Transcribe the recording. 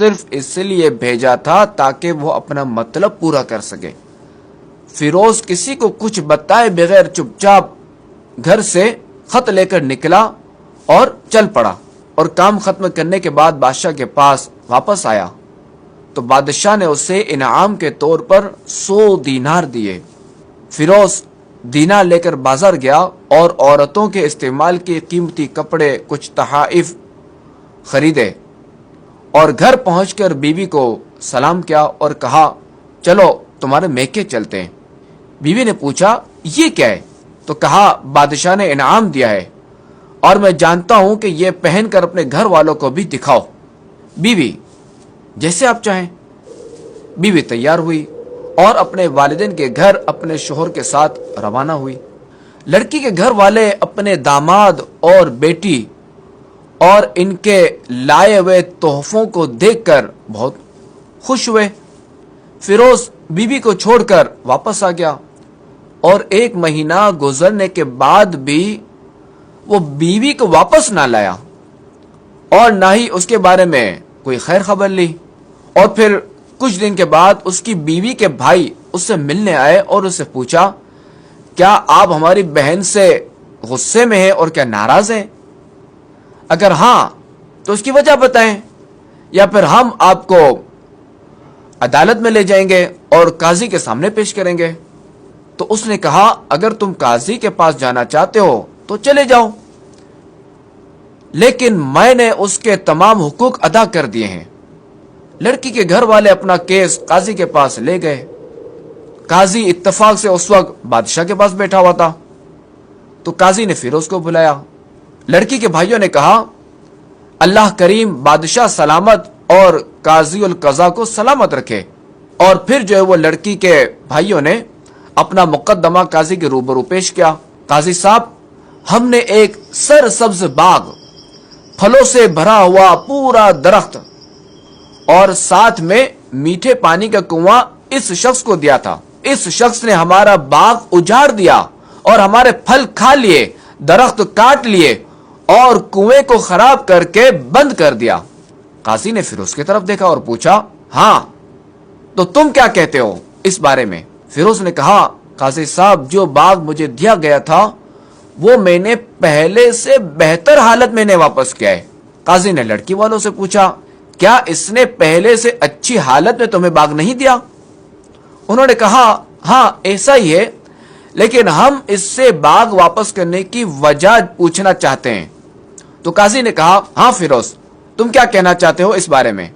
صرف اس لیے بھیجا تھا تاکہ وہ اپنا مطلب پورا کر سکے۔ فیروز کسی کو کچھ بتائے بغیر چپ چاپ گھر سے خط لے کر نکلا اور چل پڑا، اور کام ختم کرنے کے بعد بادشاہ کے پاس واپس آیا تو بادشاہ نے اسے انعام کے طور پر 100 دینار دیے۔ فیروز دینار لے کر بازار گیا اور عورتوں کے استعمال کے قیمتی کپڑے، کچھ تحائف خریدے، اور گھر پہنچ کر بیوی کو سلام کیا اور کہا چلو تمہارے میکے چلتے ہیں۔ بیوی نے پوچھا یہ کیا ہے؟ تو کہا بادشاہ نے انعام دیا ہے اور میں جانتا ہوں کہ یہ پہن کر اپنے گھر والوں کو بھی دکھاؤ۔ بیوی جیسے آپ چاہیں۔ بیوی تیار ہوئی اور اپنے والدین کے گھر اپنے شوہر کے ساتھ روانہ ہوئی۔ لڑکی کے گھر والے اپنے داماد اور بیٹی اور ان کے لائے ہوئے تحفوں کو دیکھ کر بہت خوش ہوئے۔ فیروز بیوی کو چھوڑ کر واپس آ گیا اور 1 مہینہ گزرنے کے بعد بھی وہ بیوی کو واپس نہ لایا اور نہ ہی اس کے بارے میں کوئی خیر خبر لی۔ اور پھر کچھ دن کے بعد اس کی بیوی کے بھائی اس سے ملنے آئے اور اس سے پوچھا کیا آپ ہماری بہن سے غصے میں ہیں اور کیا ناراض ہیں؟ اگر ہاں تو اس کی وجہ بتائیں، یا پھر ہم آپ کو عدالت میں لے جائیں گے اور قاضی کے سامنے پیش کریں گے۔ تو اس نے کہا اگر تم قاضی کے پاس جانا چاہتے ہو تو چلے جاؤ، لیکن میں نے اس کے تمام حقوق ادا کر دیے ہیں۔ لڑکی کے گھر والے اپنا کیس قاضی کے پاس لے گئے۔ قاضی اتفاق سے اس وقت بادشاہ کے پاس بیٹھا ہوا تھا، تو قاضی نے فیروز کو بلایا۔ لڑکی کے بھائیوں نے کہا اللہ کریم بادشاہ سلامت اور قاضی القضا کو سلامت رکھے۔ اور پھر جو ہے وہ لڑکی کے بھائیوں نے اپنا مقدمہ قاضی کے روبرو پیش کیا۔ قاضی صاحب، ہم نے ایک سرسبز باغ، پھلوں سے بھرا ہوا پورا درخت اور ساتھ میں میٹھے پانی کا کنواں اس شخص کو دیا تھا۔ اس شخص نے ہمارا باغ اجاڑ دیا اور ہمارے پھل کھا لیے، درخت کاٹ لیے اور کنویں کو خراب کر کے بند کر دیا۔ قاضی نے فیروز کی طرف دیکھا اور پوچھا ہاں تو تم کیا کہتے ہو اس بارے میں؟ فیروز نے کہا قاضی صاحب، جو باغ مجھے دیا گیا تھا وہ میں نے پہلے سے بہتر حالت میں نے واپس کیا ہے۔ قاضی نے لڑکی والوں سے پوچھا کیا اس نے پہلے سے اچھی حالت میں تمہیں باغ نہیں دیا؟ انہوں نے کہا ہاں ایسا ہی ہے، لیکن ہم اس سے باغ واپس کرنے کی وجہ پوچھنا چاہتے ہیں۔ تو قاضی نے کہا ہاں فیروز، تم کیا کہنا چاہتے ہو اس بارے میں؟